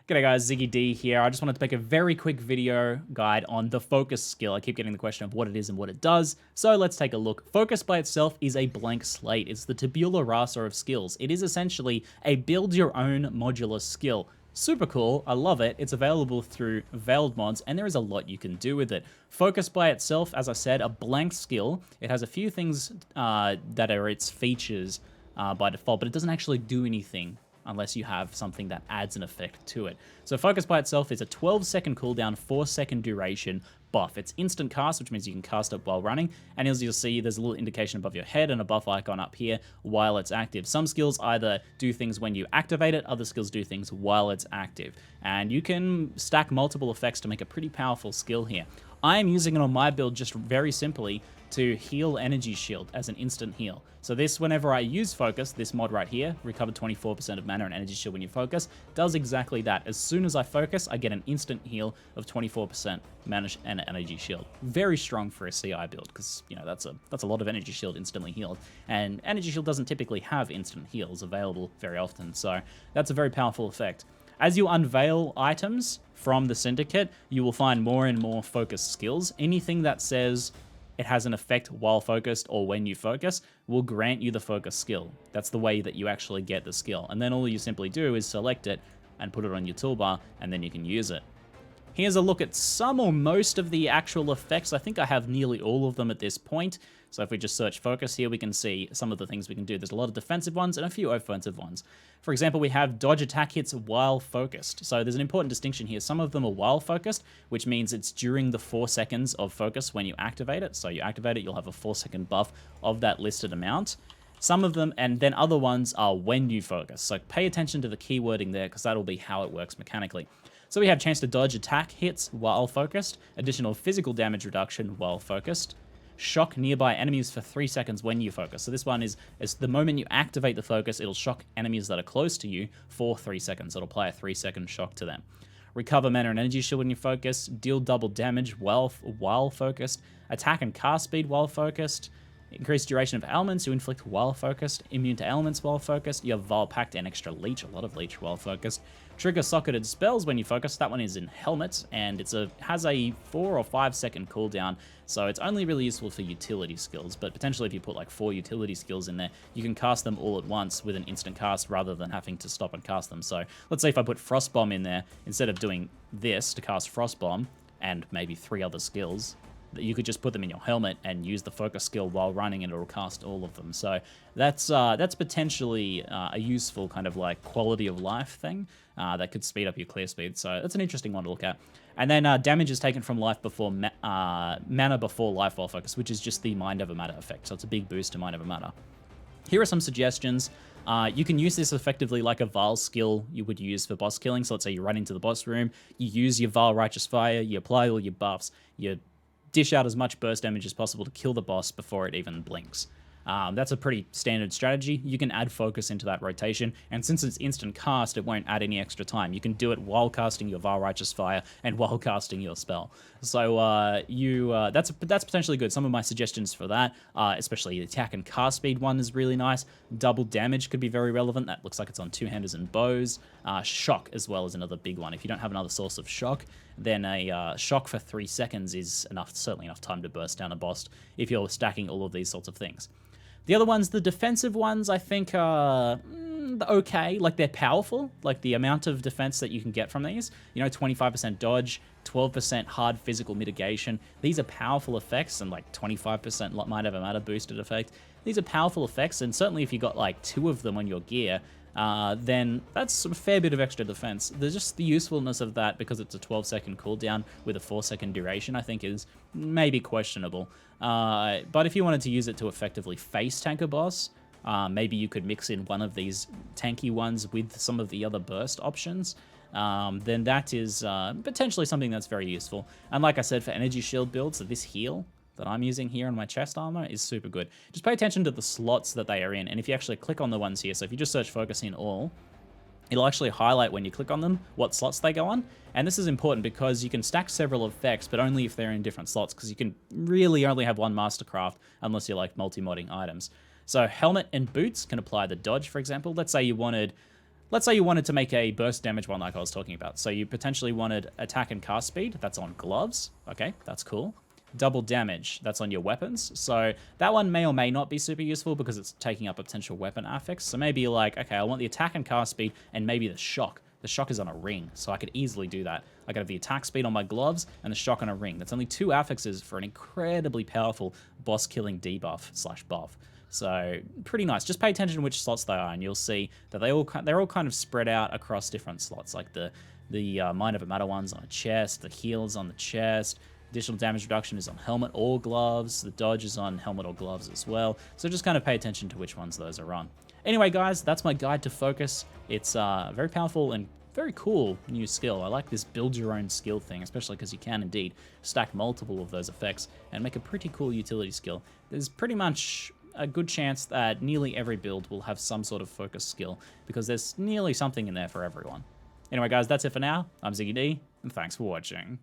G'day guys, ZiggyD here. I just wanted to make a very quick video guide on the focus skill. I keep getting the question of what it is and what it does, so let's take a look. Focus by itself is a blank slate. It's the tabula rasa of skills. It is essentially a build your own modular skill. Super cool, I love it. It's available through Veiled mods, and there is a lot you can do with it. Focus by itself, as I said, a blank skill. It has a few things that are its features by default, but it doesn't actually do anything unless you have something that adds an effect to it. So Focus by itself is a 12-second cooldown, 4-second duration buff. It's instant cast, which means you can cast it while running, and as you'll see, there's a little indication above your head and a buff icon up here while it's active. Some skills either do things when you activate it, other skills do things while it's active, and you can stack multiple effects to make a pretty powerful skill here. I am using it on my build just very simply to heal energy shield as an instant heal. So this, whenever I use focus, this mod right here, recover 24% of mana and energy shield when you focus, does exactly that. As soon as I focus, I get an instant heal of 24% mana and energy shield. Very strong for a CI build, because you know that's a lot of energy shield instantly healed. And energy shield doesn't typically have instant heals available very often, so that's a very powerful effect. As you unveil items from the Syndicate, you will find more and more focus skills. Anything that says it has an effect while focused or when you focus will grant you the focus skill. That's the way that you actually get the skill. And then all you simply do is select it and put it on your toolbar, and then you can use it. Here's a look at some or most of the actual effects. I think I have nearly all of them at this point. So if we just search focus here, we can see some of the things we can do. There's a lot of defensive ones and a few offensive ones. For example, we have dodge attack hits while focused. So there's an important distinction here. Some of them are while focused, which means it's during the 4 seconds of focus when you activate it. So you activate it, you'll have a 4-second buff of that listed amount. Some of them, and then other ones are when you focus. So pay attention to the keywording there, because that'll be how it works mechanically. So we have chance to dodge attack hits while focused, additional physical damage reduction while focused, shock nearby enemies for 3 seconds when you focus. So this one is the moment you activate the focus, it'll shock enemies that are close to you for 3 seconds. It'll apply a 3-second shock to them. Recover mana and energy shield when you focus, deal double damage while focused, attack and cast speed while focused, increased duration of ailments you inflict while focused, immune to ailments while focused, you have Vile Pact and extra leech, a lot of leech while focused. Trigger socketed spells when you focus, that one is in Helmet, and has a 4 or 5 second cooldown, so it's only really useful for utility skills, but potentially if you put like 4 utility skills in there, you can cast them all at once with an instant cast rather than having to stop and cast them. So let's say if I put Frost Bomb in there, instead of doing this to cast Frost Bomb, and maybe 3 other skills, you could just put them in your helmet and use the focus skill while running, and it'll cast all of them. So that's potentially a useful kind of like quality of life thing that could speed up your clear speed. So that's an interesting one to look at. And then damage is taken from life before mana before life while focus, which is just the Mind Over Matter effect. So it's a big boost to Mind Over Matter. Here are some suggestions. You can use this effectively like a Vile skill you would use for boss killing. So let's say you run into the boss room, you use your Vile Righteous Fire, you apply all your buffs, you dish out as much burst damage as possible to kill the boss before it even blinks. That's a pretty standard strategy. You can add focus into that rotation, and since it's instant cast, it won't add any extra time. You can do it while casting your Vile Righteous Fire and while casting your spell. So that's potentially good. Some of my suggestions for that, especially the attack and cast speed one is really nice. Double damage could be very relevant. That looks like it's on two-handers and bows. Shock as well is another big one. If you don't have another source of shock, then a shock for 3 seconds is certainly enough time to burst down a boss if you're stacking all of these sorts of things. The other ones, the defensive ones, I think are okay. Like, they're powerful. Like, the amount of defense that you can get from these, 25% dodge, 12% hard physical mitigation. These are powerful effects, and like 25% Mind Over Matter boosted effect. These are powerful effects, and certainly if you got like 2 of them on your gear, then that's a fair bit of extra defense. There's just the usefulness of that, because it's a 12-second cooldown with a 4-second duration, I think is maybe questionable. But if you wanted to use it to effectively face tank a boss, maybe you could mix in one of these tanky ones with some of the other burst options. Then that is potentially something that's very useful. And like I said, for energy shield builds, so this heal that I'm using here on my chest armor is super good. Just pay attention to the slots that they are in, and if you actually click on the ones here, so if you just search focus in all, it'll actually highlight when you click on them what slots they go on. And this is important because you can stack several effects, but only if they're in different slots, because you can really only have one mastercraft unless you like multi-modding items. So helmet and boots can apply the dodge, for example. Let's say you wanted let's say you wanted to make a burst damage one like I was talking about. So you potentially wanted attack and cast speed. That's on gloves. Okay, that's cool. Double damage. That's on your weapons. So that one may or may not be super useful because it's taking up a potential weapon affix. So maybe like, okay, I want the attack and cast speed and maybe the shock. The shock is on a ring, so I could easily do that. I could have the attack speed on my gloves and the shock on a ring. That's only 2 affixes for an incredibly powerful boss-killing debuff / buff. So pretty nice. Just pay attention to which slots they are, and you'll see that they're all kind of spread out across different slots, like the Mind Over Matter one's on a chest, the heals on the chest, additional damage reduction is on helmet or gloves, the dodge is on helmet or gloves as well. So just kind of pay attention to which ones those are on. Anyway, guys, that's my guide to focus. It's very powerful and very cool new skill. I like this build your own skill thing, especially because you can indeed stack multiple of those effects and make a pretty cool utility skill. There's pretty much a good chance that nearly every build will have some sort of focus skill because there's nearly something in there for everyone. Anyway, guys, that's it for now. I'm ZiggyD, and thanks for watching.